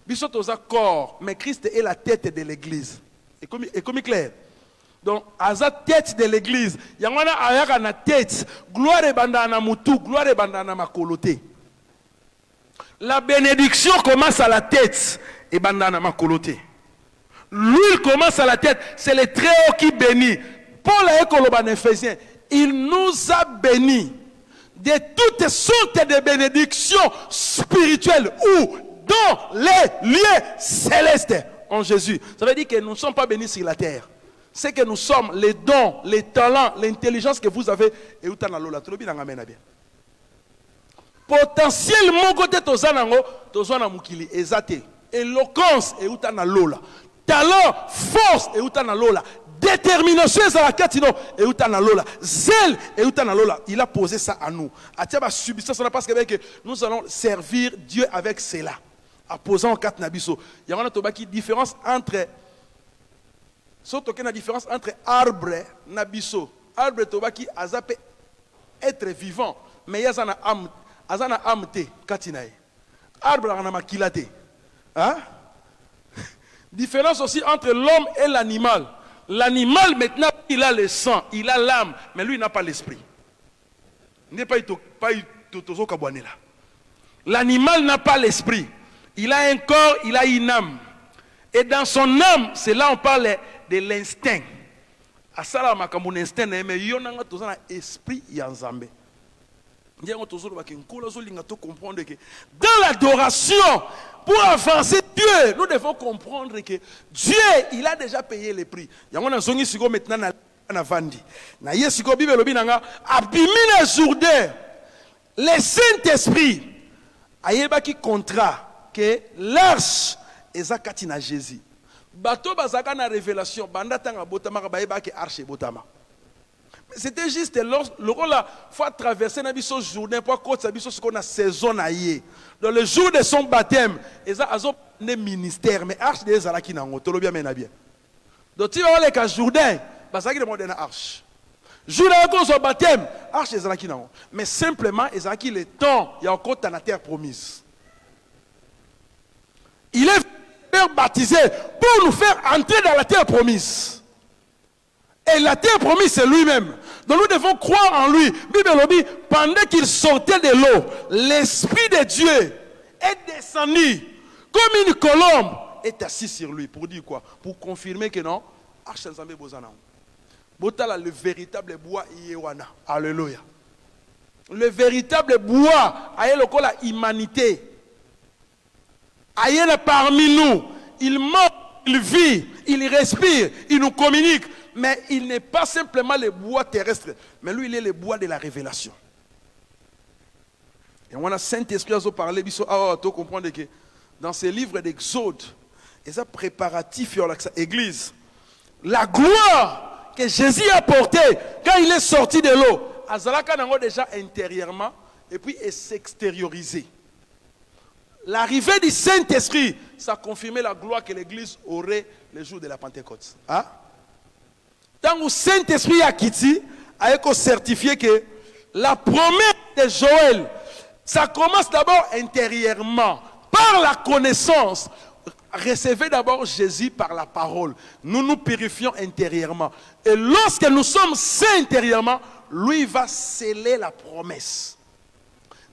Bisoto za corps, mais Christ est la tête de l'église. Et comme clair. Donc, à la tête de l'église, il y a une tête, gloire et bandana moutou, gloire et bandana makoloté. La bénédiction commence à la tête et bandana makoloté. L'huile commence à la tête, c'est le Très-Haut qui bénit. Paul a écoloban Éphésiens, il nous a bénis de toutes sortes de bénédictions spirituelles ou dans les lieux célestes. En Jésus. Ça veut dire que nous ne sommes pas bénis sur la terre. C'est que nous sommes les dons, les talents, l'intelligence que vous avez. Et où potentiellement, côté tozanango, tozana mukili, ezate. Éloquence, et où lola. Talent, force, et où lola. Détermination, c'est la catino, et où lola. Zèle, et où lola. Il a posé ça à nous. Atiaba substance, parce que nous allons servir Dieu avec cela. En posant quatre nabiso. Il y a une différence entre arbre et nabiso. Arbre tobaki azape être vivant, mais il y a une âme te katinae. Arbre a makilate. Hein? Différence aussi entre l'homme et l'animal. L'animal maintenant il a le sang, il a l'âme, mais lui il n'a pas l'esprit. Il n'est pas tozo kabwane là. L'animal n'a pas l'esprit. Il a un corps, il a une âme. Et dans son âme, c'est là on parle de l'instinct. Asala makambo instinct mais yonanga tozana esprit ya Nzambe. Ndiango tozolo bakinkola zolinga to comprendre que dans l'adoration pour avancer Dieu, nous devons comprendre que Dieu, il a déjà payé le prix. Yango na zongi siko maintenant na vandi. Na yesiko Bible lobi nanga abimina Jourdain. Le Saint-Esprit ayeba ki contrat que l'arche ezakati na Jésus. Bato bazaka na révélation banda tanga botama ba yeba ke arche botama. Mais c'était juste le rôle là faut traverser na biso journée pour côté biso ce qu'on a saison na yé. Dans le jour de son baptême, eza azo ne ministère mais arche de zalaki na ngoto lo bien mena bien. Donc tu vas aller ka Jourdain, bazaki demande na arche. Jour de son baptême, arche de zalaki na ngoto. Mais simplement ezaki le temps il y a encore dans la terre promise. Il est baptisé pour nous faire entrer dans la terre promise. Et la terre promise, c'est lui-même. Donc nous devons croire en lui. Bible dit, pendant qu'il sortait de l'eau, l'Esprit de Dieu est descendu comme une colombe, est assis sur lui. Pour dire quoi? Pour confirmer que non, le véritable bois Yewana. Alléluia. Le véritable bois, la humanité. Aïe parmi nous, il mange, il vit, il respire, il nous communique, mais il n'est pas simplement le bois terrestre, mais lui il est le bois de la révélation. Et on a Saint-Esprit à parler, tu comprends que dans ces livres d'Exode, et ça préparatif sur l'église, la gloire que Jésus a portée quand il est sorti de l'eau, Azalaka n'a déjà intérieurement et puis est s'extérioriser. l'arrivée du Saint-Esprit, ça confirmait la gloire que l'Église aurait le jour de la Pentecôte. Hein? Tant que le Saint-Esprit a quitté, a certifié que la promesse de Joël, ça commence d'abord intérieurement, par la connaissance. Recevez d'abord Jésus par la parole. Nous nous purifions intérieurement. Et lorsque nous sommes saints intérieurement, lui va sceller la promesse.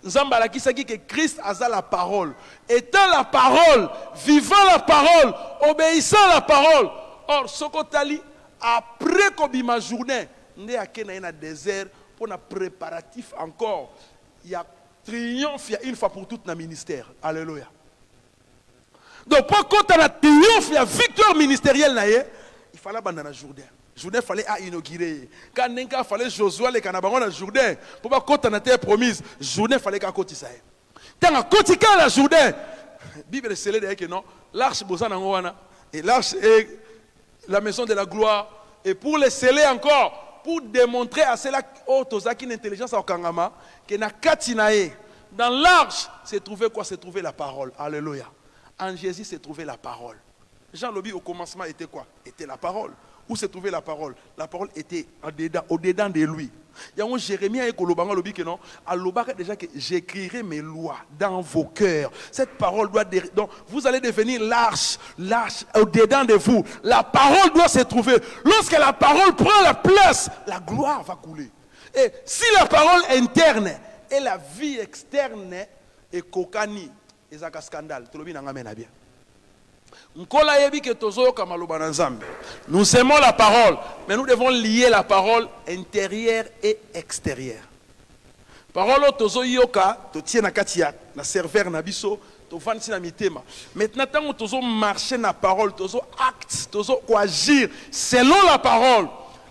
Nzamba qui dit que Christ a la parole. Étant la parole, vivant la parole, obéissant à la parole. Or, Sokotali, après Kobima journée, on est à désert pour un préparatif encore. Il y a triomphe une fois pour toutes dans le ministère. Alléluia. Donc, pour qu'on ait un triomphe, il y a victoire ministérielle, il fallait abandonner le Jourdain. Le Jourdain fallait inaugurer. Quand il fallait Josué, les Canabangons dans le Jourdain, pour pas qu'on ait terre promise, le Jourdain fallait qu'on ait ça. Tant qu'on ait le Jourdain, la Bible est scellée que non, l'arche Bosanangoana, et l'arche est la maison de la gloire, et pour les sceller encore, pour démontrer à ceux-là qui ont une intelligence à Okangama, que dans l'arche, s'est trouvé quoi? S'est trouvé la parole. Alléluia. En Jésus s'est trouvé la parole. Jean Lobi au commencement était quoi? Était la parole. Où s'est trouvée la parole? La parole était au-dedans de lui. Il y a un Jérémie avec Olobanga Lobi que non. Alobanga déjà que j'écrirai mes lois dans vos cœurs. Cette parole doit donc vous allez devenir l'arche au-dedans de vous. La parole doit se trouver. Lorsque la parole prend la place, la gloire va couler. Et si la parole interne et la vie externe est kokani, et ça scandale. Tout le monde a bien. Nous aimons la parole, mais nous devons lier la parole intérieure et extérieure. Parole tozo yoka, to tient na katia, na serveur na biso, to vansi na mitema. Maintenant tant tozo marcher na parole, tozo acte, tozo agir selon la parole,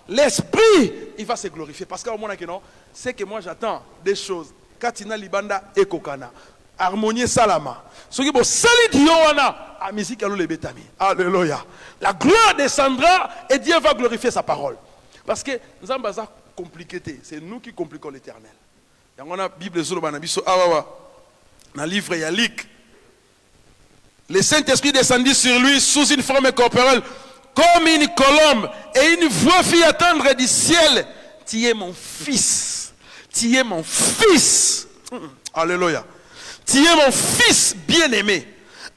l'esprit il va se glorifier parce qu'au moment que non, c'est que moi j'attends des choses. Katina libanda et kokana. Harmonie salama. Ce qui est sali diona à musique à le betami. Alléluia. La gloire descendra et Dieu va glorifier sa parole. Parce que nous avons besoin compliqué. C'est nous qui compliquons l'Éternel. Il y a une Bible sur le livre Yalik. Le Saint-Esprit descendit sur lui sous une forme corporelle comme une colombe et une voix fit attendre du ciel. Tu es mon fils. Tu es mon fils. Alléluia. Tu es mon fils bien-aimé.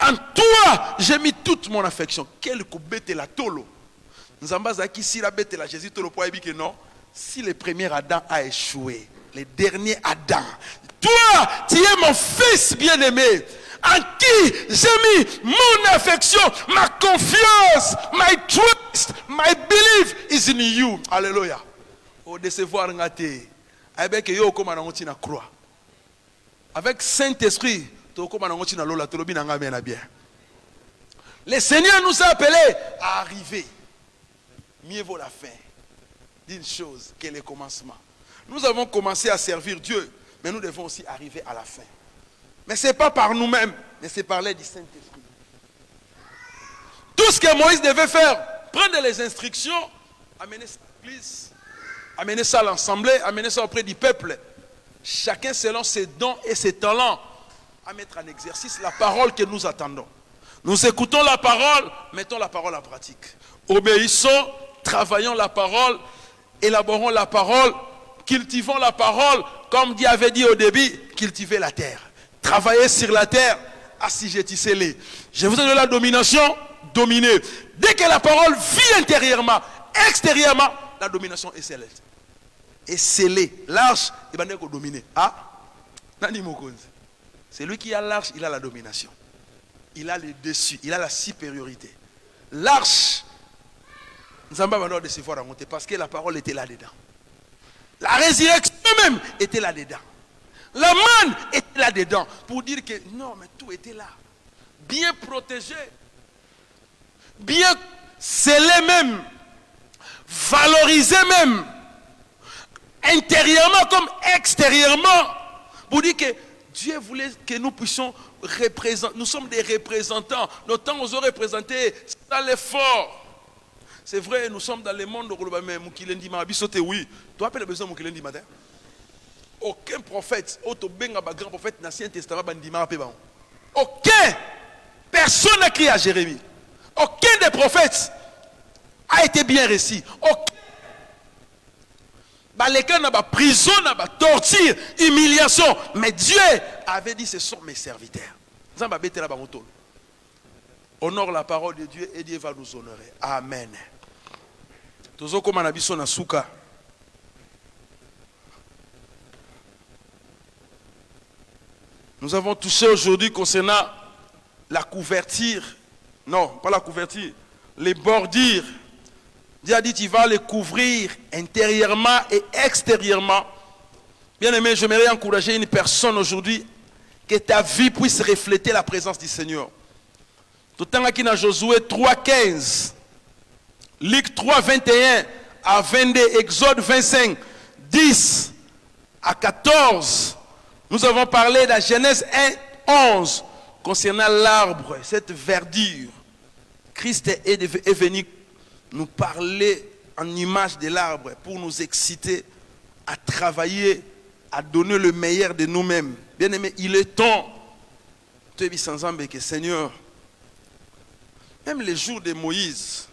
En toi, j'ai mis toute mon affection. Quel coup bête la tolo. Nous avons dit si la bête la Jésus tolo pour que non. Si le premier Adam a échoué, le dernier Adam. Toi, tu es mon fils bien-aimé. En qui j'ai mis mon affection, ma confiance, my trust, my belief is in you. Alléluia. Au décevoir ngate. Avec yo comme on a croix. Avec Saint-Esprit, le Seigneur nous a appelés à arriver. Mieux vaut la fin d'une chose que le commencement. Nous avons commencé à servir Dieu, mais nous devons aussi arriver à la fin. Mais ce n'est pas par nous-mêmes, mais c'est par l'aide du Saint-Esprit. Tout ce que Moïse devait faire, prendre les instructions, amener ça à l'église, amener ça à l'assemblée, amener ça auprès du peuple. Chacun selon ses dons et ses talents à mettre en exercice la parole que nous attendons. Nous écoutons la parole, mettons la parole en pratique. Obéissons, travaillons la parole, élaborons la parole, cultivons la parole, comme Dieu avait dit au début, cultivez la terre. Travaillez sur la terre, assujettissez-les. Je vous ai donné la domination, dominez. Dès que la parole vit intérieurement, extérieurement, la domination est scellée. Et scellé. L'arche, il va dominer. Ah, c'est lui qui a l'arche, il a la domination. Il a le dessus, il a la supériorité. L'arche, nous avons pas de se voir remonter parce que la parole était là-dedans. La résurrection même était là-dedans. La manne était là-dedans. Pour dire que non, mais tout était là. Bien protégé. Bien scellé même. Valorisé même. Intérieurement comme extérieurement, pour dire que Dieu voulait que nous puissions représenter. Nous sommes des représentants. Nos temps nous ont représentés dans l'effort. C'est vrai, nous sommes dans le monde de mais Moukilendi Mabisote, oui. Tu as besoin de Moukilendi matin. Aucun prophète, grand prophète dans l'Ancien Testament, Personne n'a crié à Jérémie. Aucun des prophètes a été bien réussi. Les cas n'a pas prison, n'a pas torture, humiliation. Mais Dieu avait dit, ce sont mes serviteurs. Honore la parole de Dieu et Dieu va nous honorer. Amen. Nous avons touché aujourd'hui concernant la couverture. Non, pas la couverture. Les bordures. Dieu a dit, tu vas les couvrir intérieurement et extérieurement. Bien aimé, j'aimerais encourager une personne aujourd'hui que ta vie puisse refléter la présence du Seigneur. Tout le temps qui dans Josué 3:15, Luc 3:21 à 22, Exode 25, 10 à 14. Nous avons parlé de la Genèse 1:11 concernant l'arbre, cette verdure. Christ est venu nous parler en image de l'arbre pour nous exciter à travailler, à donner le meilleur de nous-mêmes. Bien aimé, il est temps, que Seigneur, même les jours de Moïse,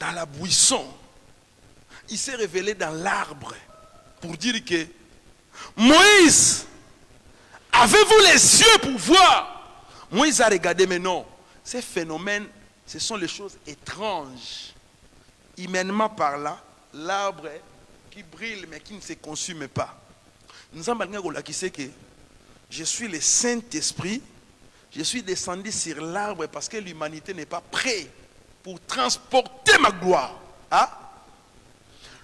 dans la buisson, il s'est révélé dans l'arbre pour dire que Moïse, avez-vous les yeux pour voir? Moïse a regardé, mais non, ces phénomènes, ce sont les choses étranges. Humainement parlant, l'arbre qui brille mais qui ne se consume pas. Nous avons dit que je suis le Saint-Esprit, je suis descendu sur l'arbre parce que l'humanité n'est pas prête pour transporter ma gloire. Hein?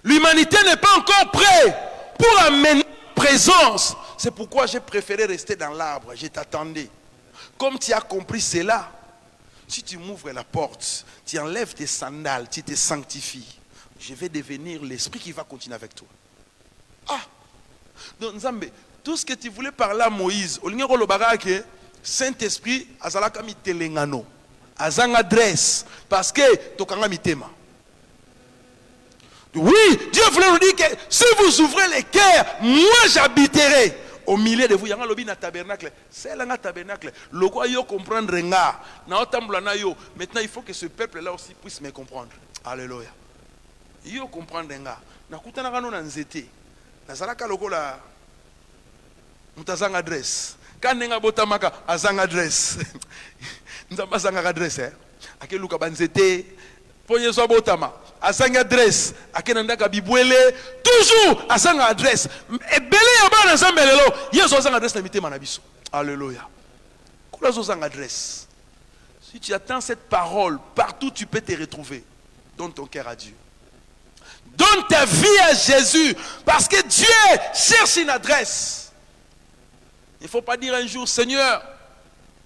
L'humanité n'est pas encore prête pour amener présence. C'est pourquoi j'ai préféré rester dans l'arbre. Je t'attendais. Comme tu as compris cela, si tu m'ouvres la porte, tu enlèves tes sandales, tu te sanctifies, je vais devenir l'esprit qui va continuer avec toi. Ah! Donc, Nzambe, tout ce que tu voulais parler à Moïse, Saint-Esprit, azalaka mitelengano, azang adresse, parce que tokanga mitema. Oui, Dieu voulait nous dire que si vous ouvrez les cœurs, moi j'habiterai au milieu de vous. Il y a un tabernacle. C'est un tabernacle. Le quoi yo comprendre nga. Maintenant il faut que ce peuple-là aussi puisse me comprendre. Alléluia. Yo comprendre nga. Na kutana kano na nzete. Na salaka lokola mutazanga adresse. Quand nenga botamaka azanga adresse. Nzamba zanga adresse hein. Akeluka banzete. Ponye so botama. Azanga adresse. Akenandaka bibwele. Toujours azanga adresse. Ebele yaba nzambe lelo. Yeso azanga adresse na mitema na biso. Alléluia. Kola zo zanga adresse. Si tu attends cette parole, partout tu peux te retrouver. Donne ton cœur à Dieu. Donne ta vie à Jésus. Parce que Dieu cherche une adresse. Il ne faut pas dire un jour, Seigneur,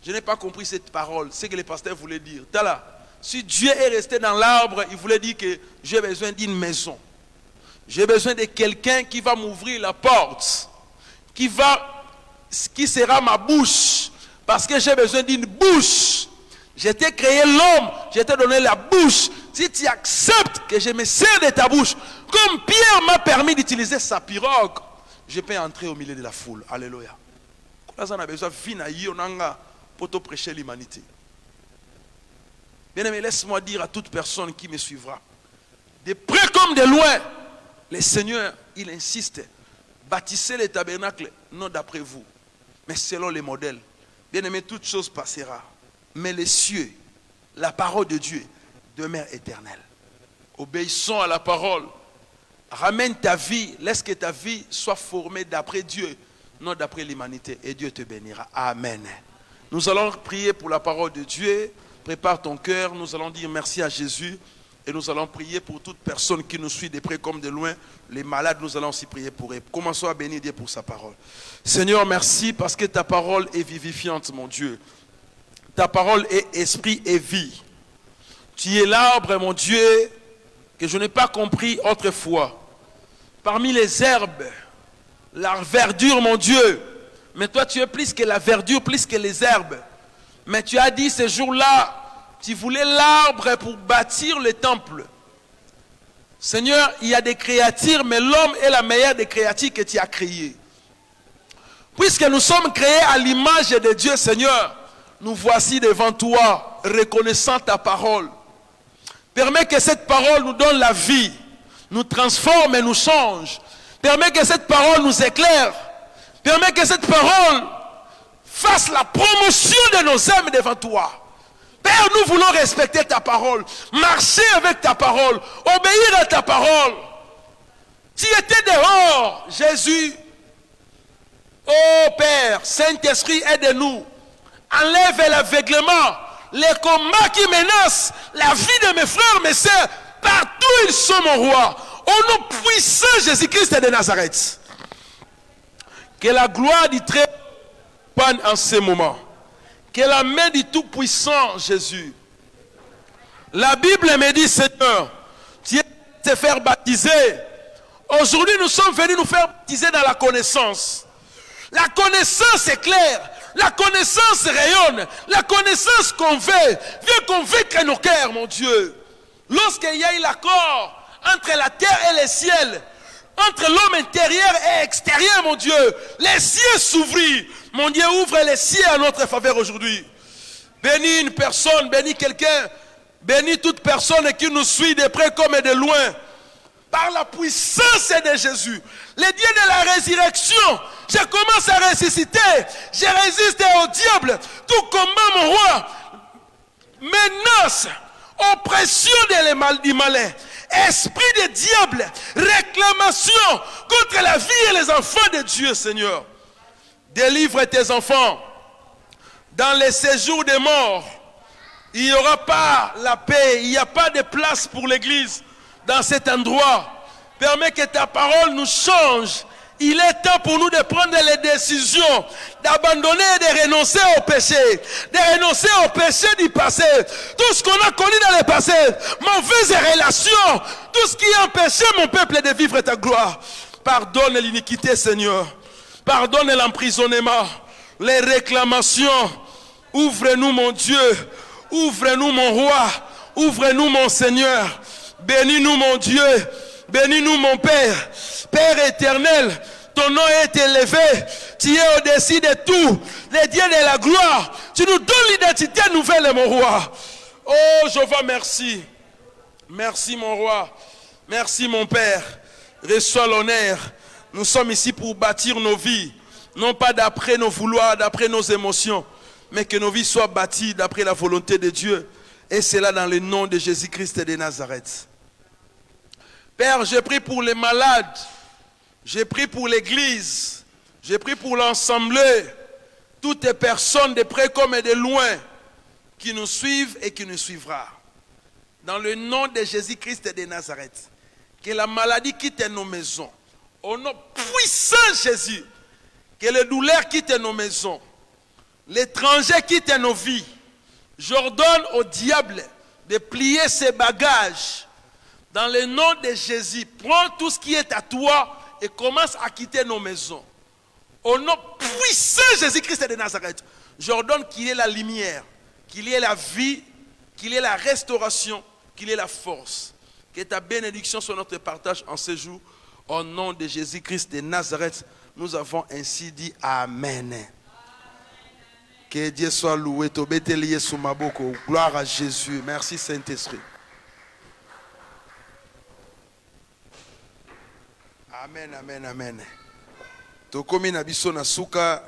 je n'ai pas compris cette parole. C'est ce que le pasteur voulait dire. Tala, si Dieu est resté dans l'arbre, il voulait dire que j'ai besoin d'une maison. J'ai besoin de quelqu'un qui va m'ouvrir la porte. Qui sera ma bouche. Parce que j'ai besoin d'une bouche. Je t'ai créé l'homme, je t'ai donné la bouche. Si tu acceptes que je me sers de ta bouche, comme Pierre m'a permis d'utiliser sa pirogue, je peux entrer au milieu de la foule. Alléluia. Là, on a besoin de pour te prêcher l'humanité. Bien aimé, laisse-moi dire à toute personne qui me suivra, de près comme de loin, le Seigneur, il insiste, bâtissez les tabernacles, non d'après vous, mais selon les modèles. Bien aimé, toute chose passera. Mais les cieux, la parole de Dieu, demeure éternelle. Obéissons à la parole. Ramène ta vie, laisse que ta vie soit formée d'après Dieu, non d'après l'humanité. Et Dieu te bénira. Amen. Nous allons prier pour la parole de Dieu. Prépare ton cœur. Nous allons dire merci à Jésus. Et nous allons prier pour toute personne qui nous suit de près comme de loin. Les malades, nous allons aussi prier pour eux. Commençons à bénir Dieu pour sa parole. Seigneur, merci parce que ta parole est vivifiante, mon Dieu. Ta parole est esprit et vie. Tu es l'arbre, mon Dieu, que je n'ai pas compris autrefois. Parmi les herbes, la verdure, mon Dieu. Mais toi, tu es plus que la verdure, plus que les herbes. Mais tu as dit ce jour-là, tu voulais l'arbre pour bâtir le temple. Seigneur, il y a des créatures, mais l'homme est la meilleure des créatures que tu as créées. Puisque nous sommes créés à l'image de Dieu, Seigneur, nous voici devant toi, reconnaissant ta parole. Permets que cette parole nous donne la vie, nous transforme et nous change. Permets que cette parole nous éclaire. Permets que cette parole fasse la promotion de nos âmes devant toi. Père, nous voulons respecter ta parole, marcher avec ta parole, obéir à ta parole. Tu étais dehors, Jésus. Oh Père, Saint-Esprit, aide-nous. Enlève l'aveuglement, les combats qui menacent la vie de mes frères, mes sœurs. Partout ils sont, mon roi. Au nom puissant Jésus-Christ de Nazareth. Que la gloire du Très Haut en ce moment. Que la main du Tout-Puissant Jésus. La Bible me dit, Seigneur, tu es te faire baptiser. Aujourd'hui, nous sommes venus nous faire baptiser dans la connaissance. La connaissance est claire. La connaissance rayonne. La connaissance convainc. Viens convaincre nos cœurs, mon Dieu. Lorsqu'il y a eu l'accord entre la terre et le ciel, entre l'homme intérieur et extérieur, mon Dieu, les cieux s'ouvrirent. Mon Dieu, ouvre les cieux à notre faveur aujourd'hui. Bénis une personne, bénis quelqu'un, bénis toute personne qui nous suit de près comme de loin. Par la puissance de Jésus, le Dieu de la résurrection, je commence à ressusciter, je résiste au diable. Tout combat, mon roi, menace, oppression du malin, esprit de diable, réclamation contre la vie et les enfants de Dieu, Seigneur. Délivre tes enfants. Dans les séjours des morts, il n'y aura pas la paix, il n'y a pas de place pour l'église dans cet endroit. Permets que ta parole nous change. Il est temps pour nous de prendre les décisions, d'abandonner et de renoncer au péché, de renoncer au péché du passé. Tout ce qu'on a connu dans le passé, mauvaises relations, tout ce qui a empêché mon peuple de vivre ta gloire. Pardonne l'iniquité, Seigneur. Pardonne l'emprisonnement, les réclamations. Ouvre-nous, mon Dieu. Ouvre-nous, mon roi. Ouvre-nous, mon Seigneur. Bénis-nous, mon Dieu. Bénis-nous, mon Père. Père éternel, ton nom est élevé. Tu es au-dessus de tout. Le Dieu de la gloire. Tu nous donnes l'identité nouvelle, mon roi. Oh, Jéhovah, merci. Merci, mon roi. Merci, mon Père. Reçois l'honneur. Nous sommes ici pour bâtir nos vies. Non pas d'après nos vouloirs, d'après nos émotions, mais que nos vies soient bâties d'après la volonté de Dieu. Et cela dans le nom de Jésus-Christ de Nazareth. Père, je prie pour les malades. Je prie pour l'église. Je prie pour l'assemblée. Toutes les personnes de près comme de loin qui nous suivent et qui nous suivra. Dans le nom de Jésus-Christ de Nazareth. Que la maladie quitte nos maisons. Au nom puissant Jésus. Que les douleurs quittent nos maisons. L'étranger quitte nos vies. J'ordonne au diable de plier ses bagages. Dans le nom de Jésus, prends tout ce qui est à toi et commence à quitter nos maisons. Au nom puissant Jésus-Christ de Nazareth, j'ordonne qu'il y ait la lumière, qu'il y ait la vie, qu'il y ait la restauration, qu'il y ait la force. Que ta bénédiction soit notre partage en ce jour. Au nom de Jésus-Christ de Nazareth, nous avons ainsi dit Amen. Que Dieu soit loué. Gloire à Jésus. Merci Saint-Esprit. Amen, amen, amen. Tokomi na biso na suka,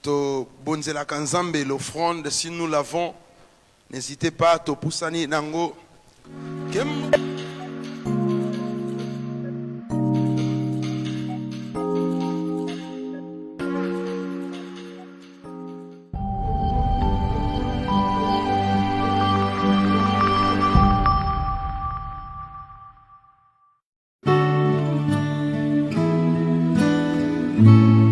to bonzela kanzambe l'offrande, si nous l'avons, n'hésitez pas, to poussani nango. Thank you.